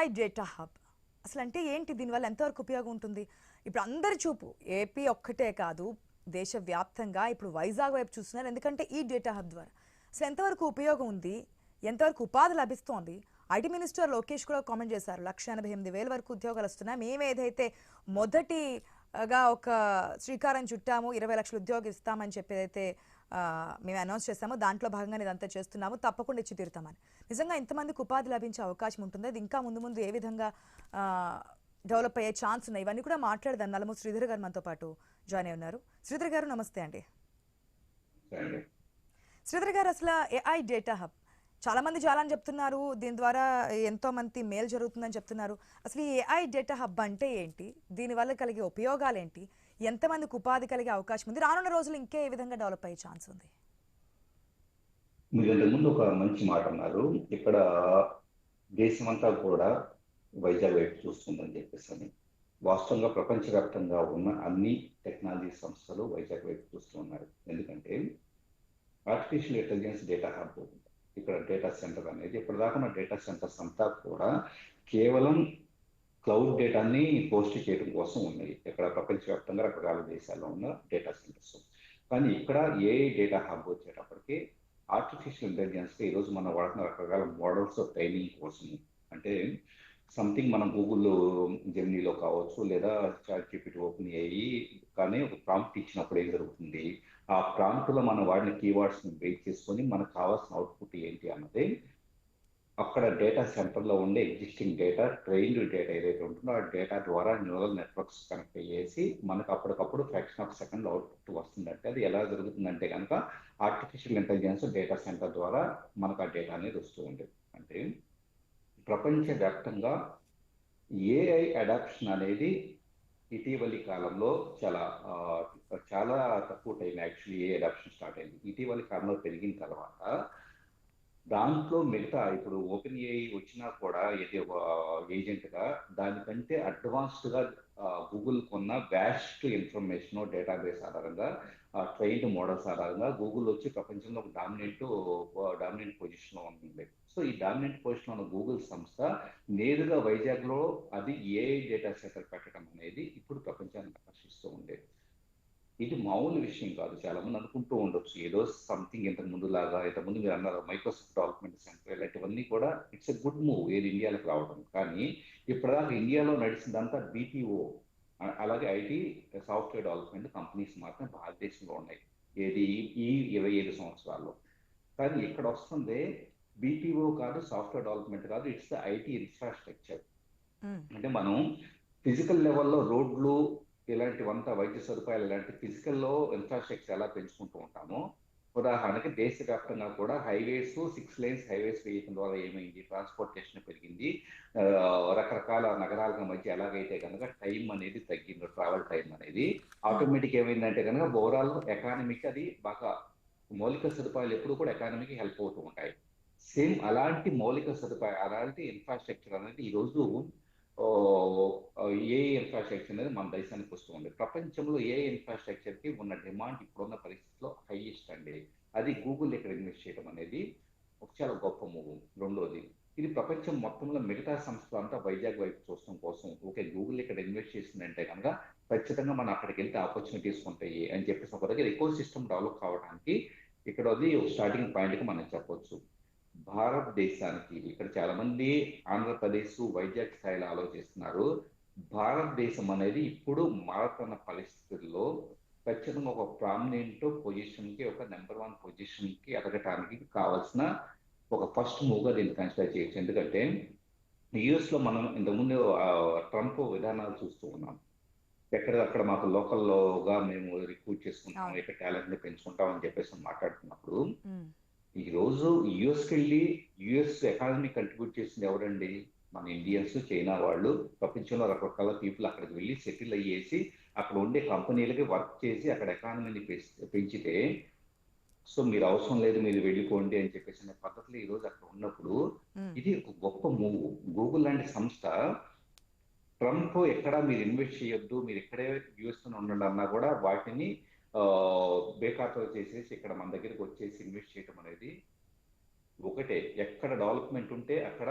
AI data hub అసలు అంటే ఏంటి? దీనివల్ల ఎంతవరకు ఉపయోగం ఉంటుంది? ఇప్పుడు అందరి చూపు ఏపీ ఒక్కటే కాదు, దేశవ్యాప్తంగా ఇప్పుడు వైజాగ్ వైపు చూస్తున్నారు. ఎందుకంటే ఈ డేటా హబ్ ద్వారా అసలు ఎంతవరకు ఉపయోగం ఉంది, ఎంతవరకు ఉపాధి లభిస్తోంది? ఐటీ మినిస్టర్ లోకేష్ కూడా కామెంట్ చేశారు, 1,88,000 వరకు ఉద్యోగాలు వస్తున్నాయి. మేము ఏదైతే మొదటిగా ఒక శ్రీకారం చుట్టాము, 20 లక్షల ఉద్యోగం ఇస్తామని చెప్పి ఏదైతే మేము అనౌన్స్ చేస్తామో దాంట్లో భాగంగా ఇదంతా చేస్తున్నాము, తప్పకుండా ఇచ్చి తీరుతామని. నిజంగా ఇంతమందికి ఉపాధి లభించే అవకాశం ఉంటుంది. అది ఇంకా ముందు ముందు ఏ విధంగా డెవలప్ అయ్యే ఛాన్స్ ఉన్నాయి, ఇవన్నీ కూడా మాట్లాడదాం. నల్లమూరి శ్రీధర్ గారు మనతో పాటు జాయిన్ అయి ఉన్నారు. శ్రీధర్ గారు నమస్తే అండి. శ్రీధర్ గారు, అసలు ఏఐ డేటా హబ్ చాలా మంది చాలా అని చెప్తున్నారు, దీని ద్వారా ఎంతో మంది మేలు జరుగుతుందని చెప్తున్నారు. అసలు ఈ ఏఐ డేటా హబ్ అంటే ఏంటి, దీనివల్ల కలిగే ఉపయోగాలు ఏంటి, ఎంతమందికి ఉపాధి కలిగే అవకాశం ఉంది, రానున్న రోజులు ఇంకే ఏ విధంగా డెవలప్ అయ్యే ఛాన్స్ ఉంది? మీరు ఇంతకుముందు ఒక మంచి మాట అన్నారు. ఇక్కడ దేశమంతా కూడా వైజాగ్ వైపు చూస్తుందని చెప్పేసి అని. వాస్తవంగా ప్రపంచవ్యాప్తంగా ఉన్న అన్ని టెక్నాలజీ సంస్థలు వైజాగ్ వైపు చూస్తూ ఉన్నారు. ఎందుకంటే ఆర్టిఫిషియల్ ఇంటెలిజెన్స్ డేటా హబ్, ఇక్కడ డేటా సెంటర్ అనేది, ఇప్పటిదాకా ఉన్న డేటా సెంటర్స్ అంతా కూడా కేవలం క్లౌడ్ డేటాని పోస్ట్ చేయడం కోసం ఉన్నాయి. ఇక్కడ ప్రపంచవ్యాప్తంగా రకరకాల దేశాల్లో ఉన్న డేటా సెంటర్స్. కానీ ఇక్కడ ఏఐ డేటా హబ్ వచ్చేటప్పటికి ఆర్టిఫిషియల్ ఇంటెలిజెన్స్ ఈరోజు మనం వాడుతున్న రకరకాల మోడల్స్ ట్రైనింగ్ కోసం, అంటే సంథింగ్ మనం గూగుల్ జెమినీలో కావచ్చు లేదా చాట్ జీపీటీ ఓపెన్ అయ్యి కానీ ఒక ప్రాంప్ట్ ఇచ్చినప్పుడు ఏం జరుగుతుంది, ఆ ప్రాంప్ట్లో మనం వాడిన కీవర్డ్స్ని బేస్ చేసుకొని మనకు కావాల్సిన అవుట్పుట్ ఏంటి అన్నది అక్కడ డేటా సెంటర్లో ఉండే ఎగ్జిస్టింగ్ డేటా, ట్రైన్డ్ డేటా ఏదైతే ఉంటుందో ఆ డేటా ద్వారా న్యూరల్ నెట్వర్క్స్ కనెక్ట్ అయ్యేసి మనకు అప్పటికప్పుడు ఫ్రాక్షన్ ఆఫ్ సెకండ్ అవుట్పుట్ వస్తుందంటే అది ఎలా జరుగుతుందంటే కనుక ఆర్టిఫిషియల్ ఇంటెలిజెన్స్ డేటా సెంటర్ ద్వారా మనకు ఆ డేటా అనేది వస్తూ ఉంటుంది. అంటే ప్రపంచవ్యాప్తంగా ఏఐ అడాప్షన్ అనేది ఇటీవలి కాలంలో చాలా తక్కువ టైం యాక్చువల్లీ ఏ అడాప్షన్ స్టార్ట్ అయింది. ఇటీవలి కాలంలో పెరిగిన తర్వాత దాంట్లో మిగతా ఇప్పుడు ఓపెన్ ఏఐ వచ్చినా కూడా ఇది ఒక ఏజెంట్గా దానికంటే అడ్వాన్స్డ్గా గూగుల్ కొన్న వ్యాస్ట్ ఇన్ఫర్మేషన్ డేటాబేస్ ఆధారంగా ట్రైన్డ్ మోడల్స్ ఆధారంగా గూగుల్ వచ్చి ప్రపంచంలో ఒక డామినెంట్ పొజిషన్లో ఉంటుంది. సో ఈ డామినెంట్ పొజిషన్లో ఉన్న గూగుల్ సంస్థ నేరుగా వైజాగ్లో అది ఏఐ డేటా సెంటర్ పెట్టడం అనేది ఇప్పుడు ప్రపంచాన్ని ఆకర్షిస్తూ ఉండేది. ఇది మామూలు విషయం కాదు. చాలా మంది అనుకుంటూ ఉండొచ్చు ఏదో సంథింగ్ ఇంతకుముందు మీరు అన్నారు మైక్రోసాఫ్ట్ డెవలప్మెంట్ సెంటర్, ఇలాంటివన్నీ కూడా ఇట్స్ ఎ గుడ్ మూవ్ ఏది ఇండియాలోకి రావడం. కానీ ఇప్పటిదాకా ఇండియాలో నడిచిందంతా బీపీఓ, అలాగే ఐటీ సాఫ్ట్వేర్ డెవలప్మెంట్ కంపెనీస్ మాత్రం భారతదేశంలో ఉన్నాయి ఏది ఈ 25 సంవత్సరాల్లో. కానీ ఇక్కడ వస్తుంది బీపీఓ కాదు, సాఫ్ట్వేర్ డెవలప్మెంట్ కాదు, ఇట్స్ ఐటీ ఇన్ఫ్రాస్ట్రక్చర్. అంటే మనం ఫిజికల్ లెవెల్లో రోడ్లు ఇలాంటివంతా వైద్య సదుపాయాలు ఇలాంటి ఫిజికల్లో ఇన్ఫ్రాస్ట్రక్చర్ ఎలా పెంచుకుంటూ ఉంటామో, ఉదాహరణకి దేశవ్యాప్తంగా కూడా హైవేస్ 6 లేన్స్ హైవేస్ వేయడం ద్వారా ఏమైంది, ట్రాన్స్పోర్టేషన్ పెరిగింది, రకరకాల నగరాల మధ్య ఎలాగైతే కనుక టైం అనేది తగ్గిందో, ట్రావెల్ టైం అనేది ఆటోమేటిక్ ఏమైందంటే కనుక ఓవరాల్ ఎకానమీకి అది బాగా మౌలిక సదుపాయాలు ఎప్పుడు కూడా ఎకానమీకి హెల్ప్ అవుతూ ఉంటాయి. సేమ్ అలాంటి మౌలిక సదుపాయాలు అలాంటి ఇన్ఫ్రాస్ట్రక్చర్ అనేది ఈరోజు ఏఐ ఇన్ఫ్రాస్ట్రక్చర్ అనేది మన దేశానికి వస్తూ ఉంది. ప్రపంచంలో ఏఐ ఇన్ఫ్రాస్ట్రక్చర్కి ఉన్న డిమాండ్ ఇప్పుడున్న పరిస్థితిలో హైయెస్ట్ అండి. అది గూగుల్ ఇక్కడ ఇన్వెస్ట్ చేయడం అనేది ఒక చాలా గొప్ప మూవ్. రెండోది, ఇది ప్రపంచం మొత్తంలో మిగతా సంస్థలు అంతా వైజాగ్ వైపు చూడటం కోసం ఓకే గూగుల్ ఇక్కడ ఇన్వెస్ట్ చేసిందంటే కనుక ఖచ్చితంగా మనం అక్కడికి వెళ్తే ఆపర్చునిటీస్ ఉంటాయి అని చెప్పేసి ఒక దగ్గర ఎకో సిస్టమ్ డెవలప్ కావడానికి ఇక్కడ అది స్టార్టింగ్ పాయింట్కి మనం చెప్పొచ్చు. భారతదేశానికి ఇక్కడ చాలా మంది ఆంధ్రప్రదేశ్ వైజాగ్ స్థాయిలో ఆలోచిస్తున్నారు. భారతదేశం అనేది ఇప్పుడు మారుతున్న పరిస్థితుల్లో ఖచ్చితంగా ఒక ప్రామినెంట్ పొజిషన్కి, ఒక నెంబర్ 1 పొజిషన్కి ఎదగటానికి కావాల్సిన ఒక ఫస్ట్ మూవ్గా దీన్ని కన్సిడర్ చేయొచ్చు. ఎందుకంటే యుఎస్లో మనం ఇంతకుముందు ట్రంప్ విధానాలు చూస్తూ ఉన్నాం. ఎక్కడక్కడ మాకు లోకల్లోగా మేము రిక్రూట్ చేసుకుంటాం, ఇక్కడ టాలెంట్ని పెంచుకుంటాం అని చెప్పేసి మాట్లాడుతున్నప్పుడు ఈ రోజు యుఎస్కి వెళ్ళి యుఎస్ ఎకానమీ కంట్రిబ్యూట్ చేసింది ఎవరండి? మన ఇండియన్స్, చైనా వాళ్ళు. ప్రపంచంలో రకరకాల పీపుల్ అక్కడికి వెళ్ళి సెటిల్ అయ్యేసి అక్కడ ఉండే కంపెనీలకి వర్క్ చేసి అక్కడ ఎకానమీని పెంచితే సో మీరు అవసరం లేదు మీరు వెళ్ళిపోండి అని చెప్పేసి అనే పద్ధతులు ఈ రోజు అక్కడ ఉన్నప్పుడు ఇది ఒక గొప్ప మూవ్. గూగుల్ లాంటి సంస్థ ట్రంప్ ఎక్కడ మీరు ఇన్వెస్ట్ చేయొద్దు, మీరు ఇక్కడే యూఎస్లో ఉండండి అన్నా కూడా వాటిని బేఖాతరు చేసేసి ఇక్కడ మన దగ్గరికి వచ్చేసి ఇన్వెస్ట్ చేయడం అనేది ఒకటే. ఎక్కడ డెవలప్మెంట్ ఉంటే అక్కడ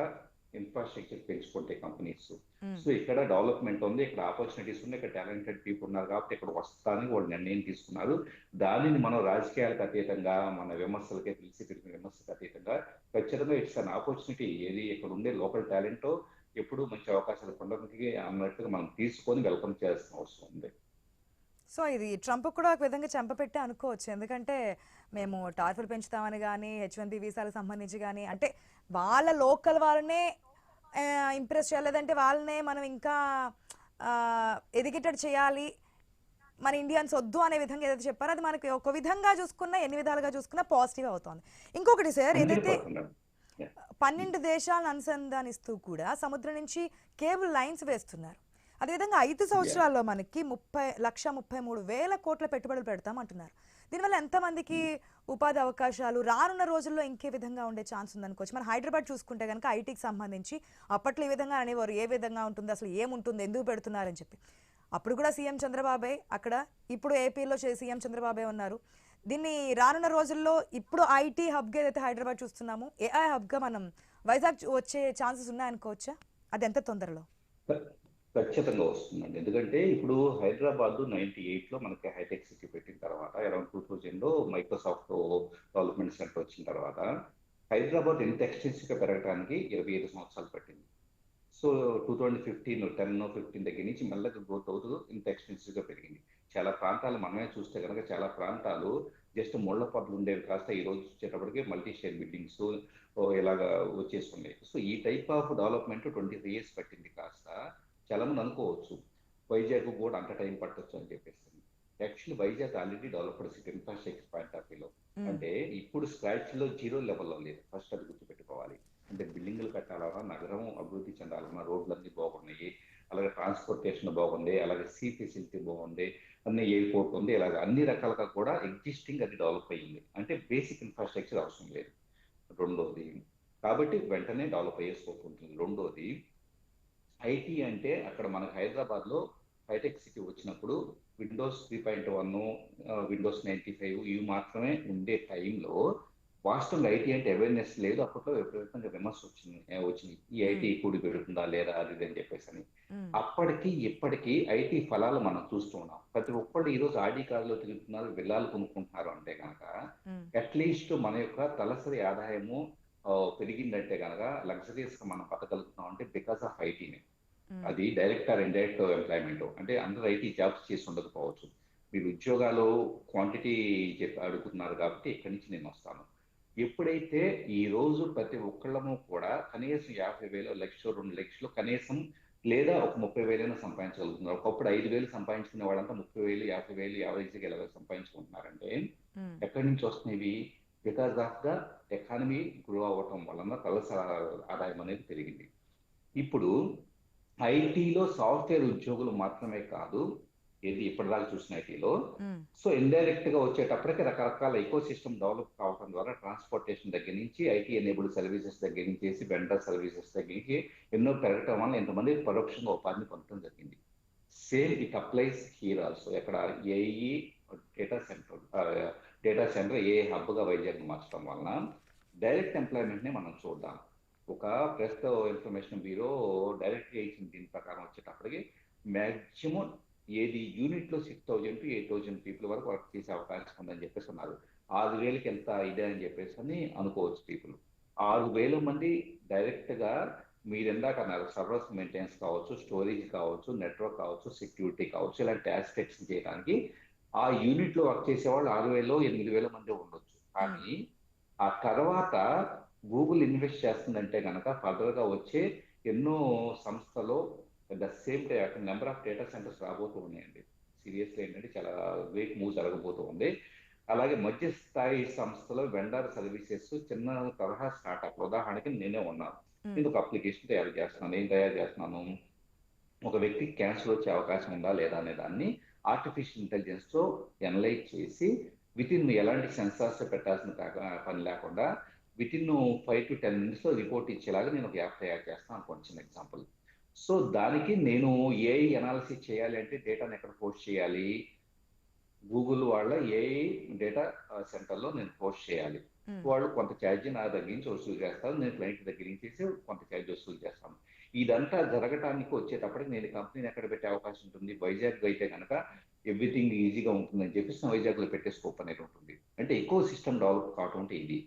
ఇన్ఫ్రాస్ట్రక్చర్ పెంచుకుంటే కంపెనీస్. ఉమ్. సో ఇక్కడ డెవలప్మెంట్ ఉంది, ఇక్కడ ఆపర్చునిటీస్ ఉన్నాయి, ఇక్కడ టాలెంటెడ్ పీపుల్ ఉన్నారు కాబట్టి ఇక్కడ వస్తానికి వాళ్ళు నిర్ణయం తీసుకున్నారు. దానిని మనం రాజకీయాలకు అతీతంగా, మన విమర్శలకే తెలిసి తిరిగిన విమర్శలకు అతీతంగా ఖచ్చితంగా ఇట్స్ అన్ ఆపర్చునిటీ. ఏది ఇక్కడ ఉండే లోకల్ టాలెంట్ ఎప్పుడు మంచి అవకాశాలు పొందడానికి అన్నట్టుగా మనం తీసుకొని వెల్కమ్ చేయాల్సిన అవసరం ఉంది. సో ఇది ట్రంప్ కూడా ఒక విధంగా చెంపపెట్టే అనుకోవచ్చు, ఎందుకంటే మేము టార్ఫుల్ పెంచుతామని కానీ H1B వీసాలకు సంబంధించి కానీ, అంటే వాళ్ళ లోకల్ వాళ్ళనే ఇంప్రెస్ చేయలేదంటే వాళ్ళనే మనం ఇంకా ఎదిగేటట్టు చేయాలి, మన ఇండియన్స్ వద్దు అనే విధంగా ఏదైతే చెప్పారో అది మనకి ఒక విధంగా చూసుకున్నా, ఎన్ని విధాలుగా చూసుకున్నా పాజిటివ్ అవుతుంది. ఇంకొకటి సార్, ఏదైతే 12 దేశాలను అనుసంధానిస్తూ కూడా సముద్రం నుంచి కేబుల్ లైన్స్ వేస్తున్నారు, అదేవిధంగా 5 సంవత్సరాల్లో మనకి 1,33,000 కోట్ల పెట్టుబడులు పెడతామంటున్నారు. దీనివల్ల ఎంతమందికి ఉపాధి అవకాశాలు రానున్న రోజుల్లో ఇంకే విధంగా ఉండే ఛాన్స్ ఉందనుకోవచ్చు. మన హైదరాబాద్ చూసుకుంటే కనుక ఐటీకి సంబంధించి అప్పట్లో ఈ విధంగా అనేవారు, ఏ విధంగా ఉంటుంది, అసలు ఏముంటుంది, ఎందుకు పెడుతున్నారని చెప్పి. అప్పుడు కూడా సీఎం చంద్రబాబే అక్కడ, ఇప్పుడు ఏపీలో సీఎం చంద్రబాబే ఉన్నారు. దీన్ని రానున్న రోజుల్లో ఇప్పుడు ఐటీ హబ్గా ఏదైతే హైదరాబాద్ చూస్తున్నామో, ఏఐ హబ్గా మనం వైజాగ్ వచ్చే ఛాన్సెస్ ఉన్నాయనుకోవచ్చా? అది ఎంత తొందరలో? ఖచ్చితంగా వస్తుందండి. ఎందుకంటే ఇప్పుడు హైదరాబాద్ 98లో మనకి హైటెక్ సిటీ పెట్టిన తర్వాత, అరౌండ్ 2000లో మైక్రోసాఫ్ట్ డెవలప్మెంట్ సెంటర్ వచ్చిన తర్వాత హైదరాబాద్ ఎంత ఎక్స్టెన్సివ్గా పెరగడానికి 25 సంవత్సరాలు పట్టింది. సో 2015 దగ్గర నుంచి మెల్లగా గ్రోత్ అవుతూ ఇంత ఎక్స్టెన్సివ్గా పెరిగింది. చాలా ప్రాంతాలు మనమే చూస్తే కనుక చాలా ప్రాంతాలు జస్ట్ ముళ్ళ పొదలు ఉండేవి కాస్త ఈ రోజు వచ్చేటప్పటికి మల్టీ షేర్ బిల్డింగ్స్ ఇలాగా వచ్చేస్తున్నాయి. సో ఈ టైప్ ఆఫ్ డెవలప్మెంట్ 23 years పట్టింది. కాస్త చాలా మంది అనుకోవచ్చు వైజాగ్ కూడా అంత టైం పట్టొచ్చు అని చెప్పేసి. Actually Vizag already developed city infrastructure point of వ్యూలో. అంటే ఇప్పుడు స్క్రాచ్ లో 0 లెవెల్లో లేదు, ఫస్ట్ అది గుర్తుపెట్టుకోవాలి. అంటే బిల్డింగ్లు కట్టాలన్నా, నగరం అభివృద్ధి చెందాలన్నా రోడ్లన్నీ బాగున్నాయి, అలాగే ట్రాన్స్పోర్టేషన్ బాగుంది, అలాగే సీ ఫెసిలిటీ బాగుంది, అన్ని ఎయిర్పోర్ట్ ఉంది, ఇలాగ అన్ని రకాలుగా కూడా ఎగ్జిస్టింగ్ అది డెవలప్ అయ్యింది. అంటే బేసిక్ ఇన్ఫ్రాస్ట్రక్చర్ అవసరం లేదు. రెండోది కాబట్టి వెంటనే డెవలప్ అయ్యే స్కోప్ ఉంటుంది. రెండోది ఐటీ అంటే అక్కడ మనకు హైదరాబాద్లో హైటెక్ సిటీ వచ్చినప్పుడు విండోస్ 3.1, విండోస్ 95 ఇవి మాత్రమే ఉండే టైంలో వాస్తవంగా ఐటీ అంటే అవేర్నెస్ లేదు. అప్పట్లో విపరీతంగా విమర్శ వచ్చింది ఈ ఐటీ కూడి పెడుతుందా లేదా అది అని చెప్పేసి అని. అప్పటికి ఇప్పటికీ ఐటీ ఫలాలు మనం చూస్తూ ఉన్నాం. ప్రతి ఒక్కళ్ళు ఈరోజు ఆడి కార్లో తిరుగుతున్నారు, విల్లాలు కొనుక్కుంటున్నారు. అంటే కనుక అట్లీస్ట్ మన యొక్క తలసరి ఆదాయము పెరిగిందంటే కనుక లగ్జరీస్ గా మనం బతకగలుగుతున్నాం అంటే బికాస్ ఆఫ్ ఐటీని. అది డైరెక్ట్ ఆర్ ఇండైరెక్ట్ ఎంప్లాయ్మెంట్. అంటే అందరూ ఐటీ జాబ్స్ చేసి ఉండకపోవచ్చు. మీరు ఉద్యోగాలు క్వాంటిటీ అడుగుతున్నారు కాబట్టి ఇక్కడి నుంచి నేను వస్తాను. ఎప్పుడైతే ఈ రోజు ప్రతి ఒక్కళ్ళము కూడా కనీసం 50,000, 1,00,000, 2,00,000 కనీసం లేదా ఒక 30,000 సంపాదించగలుగుతున్నారు. ఒకప్పుడు 5,000 సంపాదించుకునే వాళ్ళంతా 30,000, 50,000 యావరేజ్గా ఎలా సంపాదించుకుంటున్నారంటే ఎక్కడి నుంచి వస్తున్నాయి? Because of the economy grow అవ్వటం వలన తలసరి ఆదాయం అనేది పెరిగింది. ఇప్పుడు ఐటీలో సాఫ్ట్వేర్ ఉద్యోగులు మాత్రమే కాదు, ఏది ఇప్పటిదాకా చూసిన ఐటీలో, సో ఇండైరెక్ట్ గా వచ్చేటప్పటికి రకరకాల ఎకో సిస్టమ్ డెవలప్ కావడం ద్వారా ట్రాన్స్పోర్టేషన్ దగ్గర నుంచి ఐటీ ఎనేబుల్డ్ సర్వీసెస్ దగ్గర నుంచి వెండర్ సర్వీసెస్ దగ్గర నుంచి ఎన్నో పెరగటం వల్ల ఎంతమంది పరోక్షంగా ఉపాధిని పొందడం జరిగింది. Same it applies here also. ఎక్కడ ఏఈ డేటా సెంటర్ ఏ హబ్గా వైజాగ్ మార్చడం వలన డైరెక్ట్ ఎంప్లాయ్మెంట్ ని మనం చూద్దాం. ఒక ప్రెస్ ఇన్ఫర్మేషన్ బ్యూరో డైరెక్ట్ గా ఇచ్చిన దీని ప్రకారం వచ్చేటప్పటికి మ్యాక్సిమం ఏది యూనిట్ లో 6,000 to 8,000 పీపుల్ వరకు వర్క్ చేసే అవకాశం ఉందని చెప్పేసి ఉన్నారు. 6,000కి ఎంత ఇదే అని చెప్పేసి అని అనుకోవచ్చు పీపుల్. 6,000 మంది డైరెక్ట్ గా మీరు ఎందాక అన్నారు సర్వర్స్ మెయింటెనెన్స్ కావచ్చు, స్టోరేజ్ కావచ్చు, నెట్వర్క్ కావచ్చు, సెక్యూరిటీ కావచ్చు, ఇలాంటి ఆస్పెక్ట్స్ చేయడానికి ఆ యూనిట్ లో వర్క్ చేసే వాళ్ళు 6,000, 8,000 మంది ఉండొచ్చు. కానీ ఆ తర్వాత గూగుల్ ఇన్వెస్ట్ చేస్తుందంటే కనుక ఫర్దర్ గా వచ్చే ఎన్నో సంస్థలో the same number of data centres రాబోతూ ఉన్నాయండి. సీరియస్లీ ఏంటంటే చాలా గ్రేట్ మూవ్ జరగబోతూ ఉంది. అలాగే మధ్య స్థాయి సంస్థలో వెండర్ సర్వీసెస్, చిన్న తరహా స్టార్ట్అప్, ఉదాహరణకి నేనే ఉన్నాను. నేను ఒక అప్లికేషన్ తయారు చేస్తున్నాను. ఏం తయారు చేస్తున్నాను? ఒక వ్యక్తికి క్యాన్సర్ వచ్చే అవకాశం ఉందా లేదా అనే దాన్ని ఆర్టిఫిషియల్ ఇంటెలిజెన్స్ తో ఎనలైజ్ చేసి వితిన్ ఎలాంటి సెన్సార్స్ పెట్టాల్సిన పని లేకుండా వితిన్ 5 to 10 minutes లో రిపోర్ట్ ఇచ్చేలాగా నేను ఒక యాప్ తయారు చేస్తాను అనుకోండి, చిన్న ఎగ్జాంపుల్. సో దానికి నేను ఏఐ అనాలిసిస్ చేయాలి అంటే డేటాను ఎక్కడ పోస్ట్ చేయాలి? గూగుల్ వాళ్ళ ఏఐ డేటా సెంటర్లో నేను పోస్ట్ చేయాలి. వాళ్ళు కొంత ఛార్జ్ నా దగ్గర నుంచి వసూలు చేస్తారు, నేను క్లయింట్ దగ్గర నుంచి కొంత ఛార్జ్ వసూలు చేస్తాను. ఇదంతా జరగటానికి వచ్చేటప్పటికి నేను కంపెనీని ఎక్కడ పెట్టే అవకాశం ఉంటుంది? వైజాగ్ అయితే కనుక ఎవ్రీథింగ్ ఈజీగా ఉంటుందని చెప్పేసి వైజాగ్లో పెట్టే స్కోప్ అనేది ఉంటుంది. అంటే ఎక్కువ సిస్టమ్ డెవలప్ కావటం అంటే ఇది.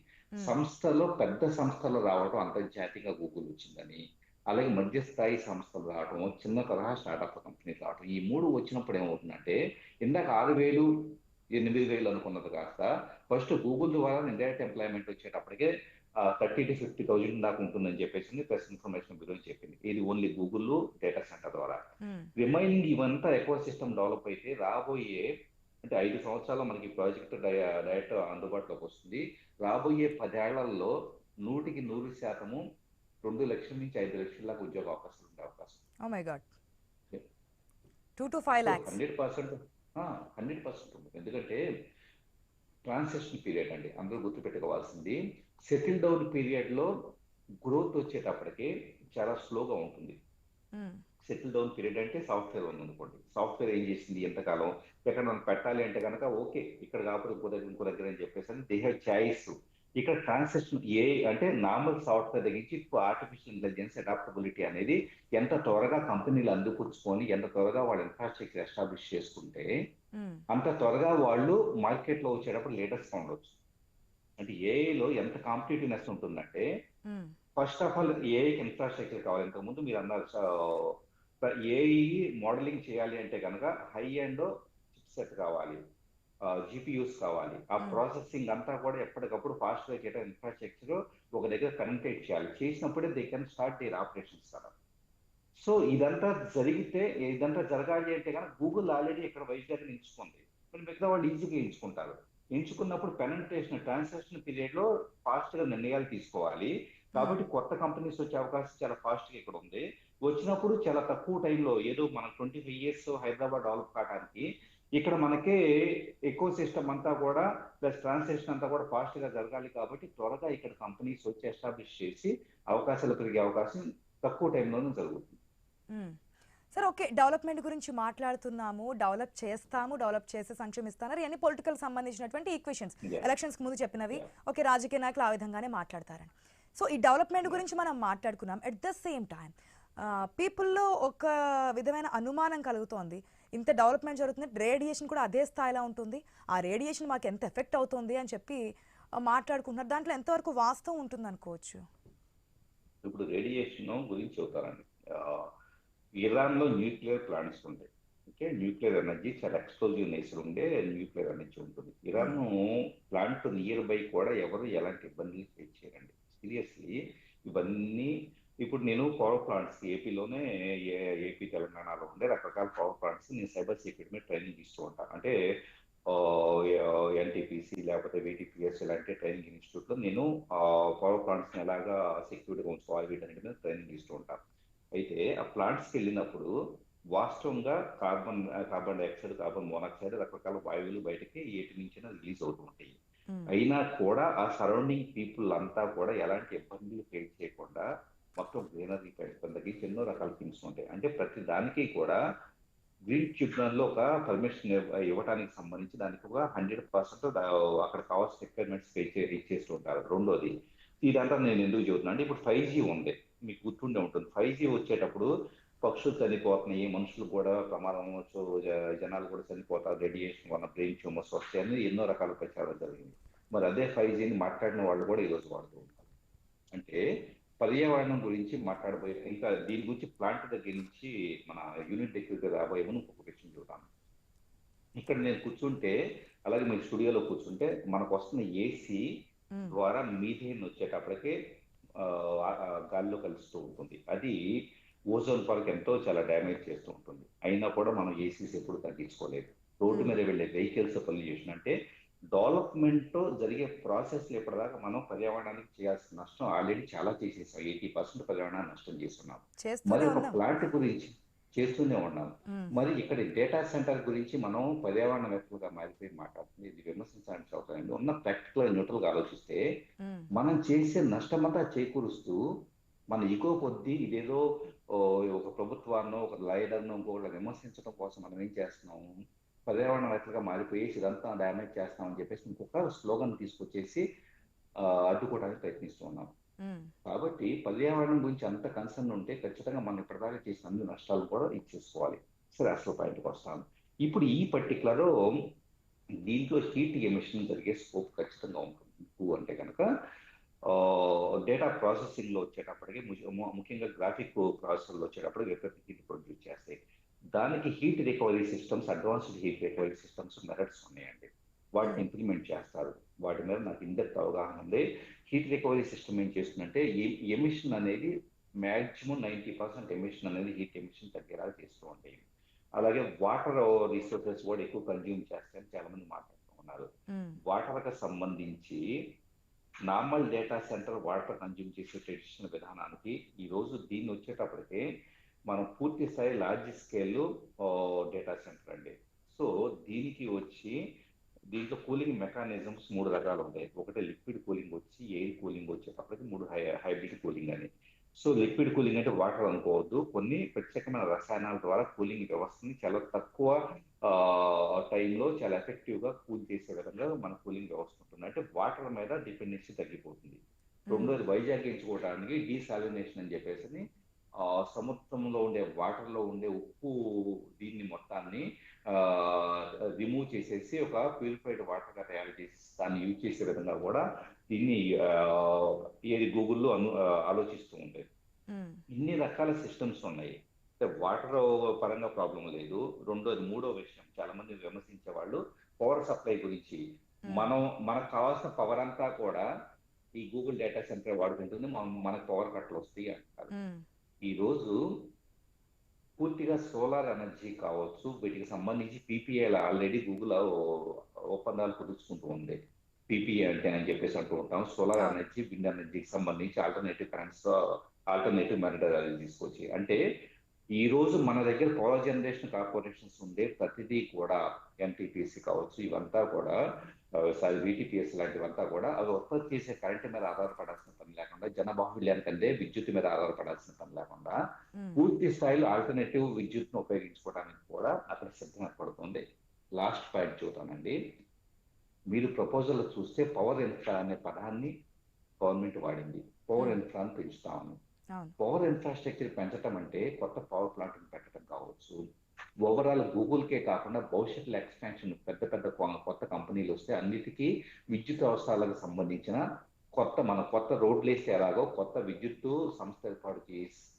సంస్థలో పెద్ద సంస్థలు రావడం, అంతర్జాతీయంగా గూగుల్ వచ్చిందని, అలాగే మధ్యస్థాయి సంస్థలు రావడం, చిన్న తరహా స్టార్టప్ కంపెనీలు రావడం, ఈ మూడు వచ్చినప్పుడు ఏమవుతుందంటే ఇందాక 6,000 8,000 అనుకున్నది కాస్త ఫస్ట్ గూగుల్ ద్వారా ఇండైరెక్ట్ ఎంప్లాయ్మెంట్ వచ్చేటప్పటికే 30,000 to 50,000 దాకా ఉంటుందని చెప్పేసి ప్రెస్ ఇన్ఫర్మేషన్ బ్యూరో చెప్పింది. ఇది ఓన్లీ గూగుల్ డేటా సెంటర్ ద్వారా. రిమైనింగ్ ఇవంతా ఎకో సిస్టమ్ డెవలప్ అయితే రాబోయే అంటే 5 సంవత్సరాల్లో మనకి ప్రాజెక్ట్ డైరెక్ట్ అందుబాటులోకి వస్తుంది. రాబోయే 10 ఏళ్లలో 100% 2 లక్షల నుంచి 5 లక్షల దాకా ఉద్యోగ అవకాశాలు ఉండే అవకాశం. Oh my God, 2 to 5 lakhs 100% ఉంటుంది. ఎందుకంటే ట్రాన్సిషన్ పీరియడ్ అండి, అందరూ గుర్తుపెట్టుకోవాల్సింది. సెటిల్ డౌన్ పీరియడ్ లో గ్రోత్ వచ్చేటప్పటికి చాలా స్లోగా ఉంటుంది. సెటిల్ డౌన్ పీరియడ్ అంటే సాఫ్ట్వేర్ ఉంది అనుకోండి, సాఫ్ట్వేర్ ఏం చేసింది ఎంతకాలం ఎక్కడ మనం పెట్టాలి అంటే కనుక ఓకే ఇక్కడ కాకపోతే ఇంకో దగ్గర అని చెప్పేసి దే హ్యావ్ చాయిస్. ఇక్కడ ట్రాన్సాక్షన్ ఏ అంటే నార్మల్ సాఫ్ట్వేర్ దగ్గర నుంచి ఇప్పుడు ఆర్టిఫిషియల్ ఇంటెలిజెన్స్ అడాప్టబిలిటీ అనేది ఎంత త్వరగా కంపెనీలు అందిపుచ్చుకొని ఎంత త్వరగా వాళ్ళ ఇన్ఫ్రాస్ట్రక్చర్ ఎస్టాబ్లిష్ చేసుకుంటే అంత త్వరగా వాళ్ళు మార్కెట్ లో వచ్చేటప్పుడు లేటెస్ట్ ఉండొచ్చు. అంటే ఏఐలో ఎంత కాంపిటేటివ్నెస్ ఉంటుందంటే ఫస్ట్ ఆఫ్ ఆల్ ఏఐకి ఇన్ఫ్రాస్ట్రక్చర్ కావాలి. ఇంతకుముందు మీరు అన్నారు ఏఐ మోడలింగ్ చేయాలి అంటే కనుక హై అండ్ చిప్ సెట్ కావాలి, జిపియూస్ కావాలి. ఆ ప్రాసెసింగ్ అంతా కూడా ఎప్పటికప్పుడు ఫాస్ట్ గా చేయడం ఇన్ఫ్రాస్ట్రక్చర్ ఒక దగ్గర కనెక్టేట్ చేయాలి. చేసినప్పుడే they can start their operations కదా. సో ఇదంతా జరగాలి అంటే కనుక గూగుల్ ఆల్రెడీ ఇక్కడ వైజాగ్ ఎంచుకుంది, మరి మిగతా వాళ్ళు ఈజీగా ఎంచుకుంటారు. ఎంచుకున్నప్పుడు పెనెంట్రేషన్ ట్రాన్సాక్షన్ పీరియడ్ లో ఫాస్ట్ గా నిర్ణయాలు తీసుకోవాలి. కాబట్టి కొత్త కంపెనీస్ వచ్చే అవకాశం చాలా ఫాస్ట్ గా ఇక్కడ ఉంది. వచ్చినప్పుడు చాలా తక్కువ టైంలో ఏదో మనం 25 years హైదరాబాద్ డెవలప్ కావడానికి ఇక్కడ మనకి ఎకో సిస్టమ్ అంతా కూడా ప్లస్ ట్రాన్సాక్షన్ అంతా కూడా ఫాస్ట్ గా జరగాలి. కాబట్టి త్వరగా ఇక్కడ కంపెనీస్ వచ్చి ఎస్టాబ్లిష్ చేసి అవకాశాలు పెరిగే అవకాశం తక్కువ టైంలోనే జరుగుతుంది. సార్ ఓకే, డెవలప్మెంట్ గురించి మాట్లాడుతున్నాము, డెవలప్ చేస్తాము, డెవలప్ చేసి సంక్షేమిస్తున్నారు, ఇవన్నీ పొలిటికల్ సంబంధించినటువంటి ఈక్వేషన్స్, ఎలక్షన్స్ ముందు చెప్పినవి. ఓకే, రాజకీయ నాయకులు ఆ విధంగానే మాట్లాడతారని. సో ఈ డెవలప్మెంట్ గురించి మనం మాట్లాడుకున్నాం. ఎట్ ద సేమ్ టైం పీపుల్లో ఒక విధమైన అనుమానం కలుగుతోంది, ఇంత డెవలప్మెంట్ జరుగుతుంది, రేడియేషన్ కూడా అదే స్థాయిలో ఉంటుంది, ఆ రేడియేషన్ మాకు ఎంత ఎఫెక్ట్ అవుతుంది అని చెప్పి మాట్లాడుకుంటున్నారు. దాంట్లో ఎంతవరకు వాస్తవం ఉంటుంది అనుకోవచ్చు? ఇప్పుడు రేడియేషన్ గురించి చెబుతారండి. ఇరాన్ లో న్యూక్లియర్ ప్లాంట్స్ ఉంటాయి. ఓకే, న్యూక్లియర్ ఎనర్జీ చాలా ఎక్స్ప్లోజివ్ నేచర్ ఉండే న్యూక్లియర్ ఎనర్జీ ఉంటుంది. ఇరాన్ ప్లాంట్ నియర్ బై కూడా ఎవరు ఎలాంటి ఇబ్బందులు ఫేస్ చేయరండి. సీరియస్లీ ఇవన్నీ ఇప్పుడు నేను పవర్ ప్లాంట్స్ ఏపీలోనే ఏపీ తెలంగాణలో ఉండే రకరకాల పవర్ ప్లాంట్స్ నేను సైబర్ సెక్యూరిటీ మీద ట్రైనింగ్ ఇస్తూ ఉంటాను. అంటే ఎన్టీపీసీ లేకపోతే వీటీపీఎస్ ఇలాంటి ట్రైనింగ్ ఇన్స్టిట్యూట్ లో నేను పవర్ ప్లాంట్స్ ఎలాగా సెక్యూరిటీగా ఉంచుకోవాలి వీటన్నిటి మీద ట్రైనింగ్ ఇస్తూ ఉంటాను. అయితే ఆ ప్లాంట్స్కి వెళ్ళినప్పుడు వాస్తవంగా కార్బన్ డైఆక్సైడ్, కార్బన్ మోనాక్సైడ్ రకరకాల వాయువులు బయటకి ఏటి నుంచి రిలీజ్ అవుతూ ఉంటాయి. అయినా కూడా ఆ సరౌండింగ్ పీపుల్ అంతా కూడా ఎలాంటి ఇబ్బందులు ఫేస్ చేయకుండా మొత్తం గ్రీనరీ తగ్గించి ఎన్నో రకాల థింగ్స్ ఉంటాయి. అంటే ప్రతి దానికి కూడా గ్రీన్ ట్రిబ్యునల్ లో ఒక పర్మిషన్ ఇవ్వడానికి సంబంధించి దానికి ఒక 100% అక్కడ కావాల్సిన రిక్వైర్మెంట్స్ ఇచ్చేస్తూ ఉంటారు. రెండోది ఇదంతా నేను ఎందుకు చెబుతున్నా అంటే ఇప్పుడు 5G ఉంది, మీకు గుర్తుండే ఉంటుంది. 5G వచ్చేటప్పుడు పక్షులు చనిపోతున్నాయి, మనుషులు కూడా ప్రమాదం, జనాలు కూడా చనిపోతారు, రేడియేషన్ వల్ల బ్రెయిన్ ట్యూమర్స్ వస్తాయని ఎన్నో రకాల ప్రచారం జరిగింది. మరి అదే 5Gని మాట్లాడిన వాళ్ళు కూడా ఈరోజు వాడుతూ ఉంటారు. అంటే పర్యావరణం గురించి మాట్లాడబోయే ఇంకా దీని గురించి ప్లాంట్ దగ్గర నుంచి మన యూనిట్ దగ్గర రాబోయే ముందు ఇంకొక విషయం చూద్దాం. ఇక్కడ నేను కూర్చుంటే అలాగే మీరు స్టూడియోలో కూర్చుంటే మనకు వస్తున్న ఏసీ ద్వారా మీథేన్ వచ్చేటప్పటికే గాలిలో కలుస్తూ ఉంటుంది. అది ఓజోన్ పొరకు ఎంతో చాలా డ్యామేజ్ చేస్తూ ఉంటుంది. అయినా కూడా మనం ఏసీస్ ఎప్పుడు తగ్గించుకోలేదు. రోడ్డు మీద వెళ్ళే వెహికల్స్ పొల్యూషన్ అంటే డెవలప్మెంట్ జరిగే ప్రాసెస్ ఇప్పటిదాకా మనం పర్యావరణానికి చేయాల్సిన నష్టం ఆల్రెడీ చాలా చేసేసాం. 80% పర్యావరణాన్ని నష్టం చేస్తున్నాం. మరి ఒక ప్లాంట్ గురించి చేస్తూనే ఉన్నాం. మరి ఇక్కడ డేటా సెంటర్ గురించి మనం పర్యావరణవేత్తలుగా మారిపోయి మాట్లాడుతుంది. ఇది విమర్శించాల్సిన అవసరం లేదు. ఉన్న ప్రాక్టికల్ న్యూట్రల్ గా ఆలోచిస్తే మనం చేసే నష్టమంతా చేకూరుస్తూ మన ఇగో కొద్దీ ఇదేదో ఒక ప్రభుత్వాన్ని, ఒక లైడర్ను, ఇంకొకటి విమర్శించడం కోసం మనం ఏం చేస్తున్నాము, పర్యావరణవేత్తలుగా మారిపోయి ఇదంతా డ్యామేజ్ చేస్తామని చెప్పేసి ఇంకొక స్లోగన్ తీసుకొచ్చేసి అడ్డుకోవడానికి ప్రయత్నిస్తూ ఉన్నాం. ఉమ్, కాబట్టి పర్యావరణం గురించి అంత కన్సర్న్ ఉంటే ఖచ్చితంగా మనం ఇప్పటిదాకా చేసిన అన్ని నష్టాలు కూడా ఇచ్చేసుకోవాలి. సరే, అసలు పాయింట్కి వస్తాను. ఇప్పుడు ఈ పర్టికులర్ దీంట్లో హీట్ ఎమిషన్ జరిగే స్కోప్ ఖచ్చితంగా ఉంటుంది. ఎక్కువ అంటే కనుక డేటా ప్రాసెసింగ్లో వచ్చేటప్పటికి ముఖ్యంగా గ్రాఫిక్ ప్రాసెసర్లో వచ్చేటప్పటికి విపరీత హీట్ ప్రొడ్యూస్ చేస్తాయి. దానికి heat recovery systems, advanced heat recovery systems methods ఉన్నాయండి. వాటిని ఉమ్, ఇంప్లిమెంట్ చేస్తారు. వాటి మీద నాకు ఇండెప్త్ అవగాహన ఉంది. హీట్ రికవరీ సిస్టమ్ ఏం చేస్తుందంటే ఎమిషన్ అనేది మ్యాక్సిమం 90% ఎమిషన్ అనేది హీట్ ఎమిషన్ తగ్గేలాగా చేస్తూ ఉంటాయి. అలాగే వాటర్ రిసోర్సెస్ కూడా ఎక్కువ కన్జ్యూమ్ చేస్తాయని చాలా మంది మాట్లాడుతూ ఉన్నారు. ఉమ్, వాటర్కి సంబంధించి normal data centre water consume చేసే ట్రెడిషనల్ విధానానికి ఈ రోజు దీన్ని వచ్చేటప్పటికి మనం పూర్తి స్థాయి లార్జ్ స్కేల్ డేటా సెంటర్ అండి. సో దీనికి వచ్చి దీంట్లో కూలింగ్ మెకానిజమ్స్ 3 రకాలు ఉంటాయి. ఒకటి లిక్విడ్ కూలింగ్ వచ్చి, ఎయిర్ కూలింగ్ వచ్చేటప్పటికి 3 హైబ్రిడ్ కూలింగ్ అని. సో లిక్విడ్ కూలింగ్ అంటే వాటర్ అనుకోవద్దు, కొన్ని ప్రత్యేకమైన రసాయనాల ద్వారా కూలింగ్ వ్యవస్థని చాలా తక్కువ టైంలో చాలా ఎఫెక్టివ్ గా కూల్ చేసే విధంగా మన కూలింగ్ వ్యవస్థ ఉంటుంది. అంటే వాటర్ మీద డిపెండెన్సీ తగ్గిపోతుంది. ఉమ్, రెండోది వైజాగ్ ఎంచుకోవడానికి డీసాలినేషన్ అని చెప్పేసి సముద్రంలో ఉండే వాటర్ లో ఉండే ఉప్పు దీన్ని మొత్తాన్ని రిమూవ్ చేసేసి ఒక ప్యూరిఫైడ్ వాటర్ గా తయారు చేసి దాన్ని యూజ్ చేసే విధంగా కూడా దీన్ని ఏది గూగుల్లో ఆలోచిస్తూ ఉండేది. ఉమ్, ఇన్ని రకాల సిస్టమ్స్ ఉన్నాయి. వాటర్ పరంగా ప్రాబ్లం లేదు. మూడో విషయం చాలా మంది విమర్శించే వాళ్ళు పవర్ సప్లై గురించి. ఉమ్, మనకు కావాల్సిన పవర్ అంతా కూడా ఈ గూగుల్ డేటా సెంటర్ వాడుకుంటుంది. మనకు పవర్ కట్లు వస్తాయి అంటారు. ఉమ్, ఈ రోజు పూర్తిగా సోలార్ ఎనర్జీ కావచ్చు, వీటికి సంబంధించి పీపీఏలు ఆల్రెడీ గూగుల్ ఒప్పందాలు కుదుర్చుకుంటూ ఉంది. పీపీఏ అంటే అని చెప్పేసి అంటూ ఉంటాం. సోలార్ అవును. ఎనర్జీ, విండ్ ఎనర్జీకి సంబంధించి ఆల్టర్నేటివ్ కరెంట్స్, ఆల్టర్నేటివ్ మెథడ్ తీసుకొచ్చి, అంటే ఈ రోజు మన దగ్గర పవర్ జనరేషన్ కార్పొరేషన్స్ ఉండే ప్రతిదీ కూడా ఎన్టీపీసీ కావచ్చు, ఇవంతా కూడా వీటీపీఎస్ లాంటివంతా కూడా అవి ఉత్పత్తి చేసే కరెంట్ మీద ఆధారపడాల్సిన పని లేకుండా, జనబాహుళ్యానికంటే విద్యుత్ మీద ఆధారపడాల్సిన పని లేకుండా ఉమ్, పూర్తి స్థాయిలో ఆల్టర్నేటివ్ విద్యుత్ను ఉపయోగించుకోవడానికి కూడా అక్కడ సిద్ధం ఏర్పడుతుంది. లాస్ట్ పాయింట్ చూద్దామండి. మీరు ప్రపోజల్ చూస్తే పవర్ ఇన్ఫ్రా అనే పదాన్ని గవర్నమెంట్ వాడింది. పవర్ ఉమ్, ఇన్ఫ్రాను పెంచుతామని. అవును. పవర్ ఇన్ఫ్రాస్ట్రక్చర్ పెంచడం అంటే కొత్త పవర్ ప్లాంట్ని పెట్టడం కావచ్చు, ఓవరాల్ గూగుల్కే కాకుండా భవిష్యత్తులో ఎక్స్పాన్షన్ పెద్ద పెద్ద కొత్త కంపెనీలు వస్తే అన్నిటికీ విద్యుత్ అవసరాలకు సంబంధించిన కొత్త రోడ్లు వేస్తే ఎలాగో కొత్త విద్యుత్ సంస్థ ఏర్పాటు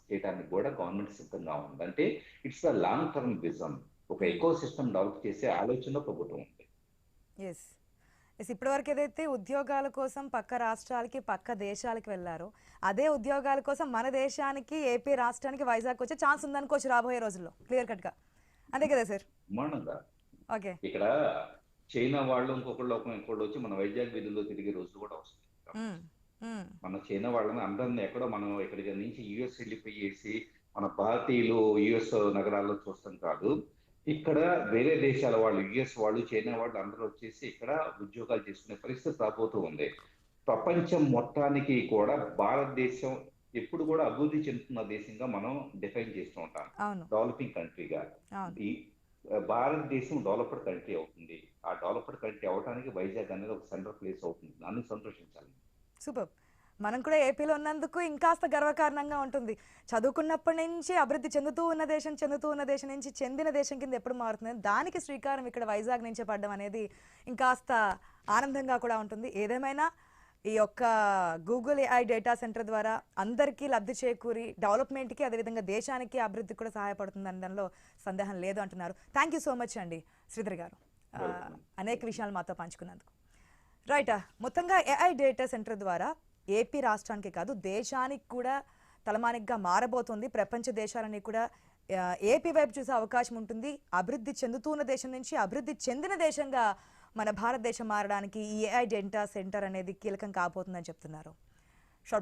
చేయడానికి కూడా గవర్నమెంట్ సిద్ధంగా ఉంది. అంటే it's the long term vision. ఒక ఉమ్, ఎకో సిస్టమ్ డెవలప్ చేసే ఆలోచన ప్రభుత్వం ఉంది. ఎస్. ఎస్, ఇప్పటివరకు ఏదైతే ఉద్యోగాల కోసం పక్క రాష్ట్రాలకి పక్క దేశాలకి వెళ్ళారో అదే ఉద్యోగాల కోసం మన దేశానికి ఏపీ రాష్ట్రానికి వైజాగ్ వచ్చే ఛాన్స్ ఉందనుకోవచ్చు రాబోయే రోజుల్లో, క్లియర్ కట్గా. అంతే కదా సార్? బ్రహ్మాండంగా. ఓకే. ఇక్కడ చైనా వాళ్ళు ఇంకొకళ్ళు వచ్చి మన వైజాగ్ వీధుల్లో తిరిగే రోజులు కూడా వస్తుంది. ఉమ్, ఉమ్, మన చైనా వాళ్ళని అందరినీ ఎక్కడో మనం ఇక్కడికి నుంచి యుఎస్ వెళ్ళిపోయేసి మన భారతీయులు యుఎస్ నగరాల్లో చూస్తాం కాదు. ఇక్కడ వేరే దేశాల వాళ్ళు, యుఎస్ వాళ్ళు, చైనా వాళ్ళు అందరూ వచ్చేసి ఇక్కడ ఉద్యోగాలు చేసుకునే పరిస్థితి రాబోతూ ఉంది. ప్రపంచం మొత్తానికి కూడా భారతదేశం ఎప్పుడు కూడా అభివృద్ధి చెందుతున్న దేశంగా మనం డిఫైన్ చేస్తూ ఉంటాం, అవును. డెవలపింగ్ కంట్రీగా. అవును. ఈ భారతదేశం డెవలప్డ్ కంట్రీ అవుతుంది. ఆ డెవలప్డ్ కంట్రీ అవడానికి వైజాగ్ అనేది ఒక సెంట్రల్ ప్లేస్ అవుతుంది. అన్ని సంతోషించాలి. సూపర్. మనం కూడా ఏపీలో ఉన్నందుకు ఇంకాస్త గర్వకారణంగా ఉంటుంది. చదువుకున్నప్పటి నుంచి అభివృద్ధి చెందుతూ ఉన్న దేశం నుంచి చెందిన దేశం కింద ఎప్పుడు మారుతుంది, దానికి శ్రీకారం ఇక్కడ వైజాగ్ నుంచే పడడం అనేది ఇంకాస్త ఆనందంగా కూడా ఉంటుంది. ఏదేమైనా ఈ యొక్క గూగుల్ ఏఐ డేటా సెంటర్ ద్వారా అందరికీ లబ్ధి చేకూరి డెవలప్మెంట్కి, అదేవిధంగా దేశానికి అభివృద్ధికి కూడా సహాయపడుతుంది అనడంలో సందేహం లేదు అంటున్నారు. థ్యాంక్ యూ సో మచ్ అండి శ్రీధర్ గారు, అనేక విషయాలు మాతో పంచుకున్నందుకు. రైట్, మొత్తంగా ఏఐ డేటా సెంటర్ ద్వారా ఏపీ రాష్ట్రానికి కాదు దేశానికి కూడా తలమానికగా మారబోతుంది. ప్రపంచ దేశాలని కూడా ఏపీ వైపు చూసే అవకాశం ఉంటుంది. అభివృద్ధి చెందుతున్న దేశం నుంచి అభివృద్ధి చెందిన దేశంగా మన భారతదేశం మారడానికి ఈ ఏఐ డేటా సెంటర్ అనేది కీలకం కాబోతుందని చెప్తున్నారు. Short break.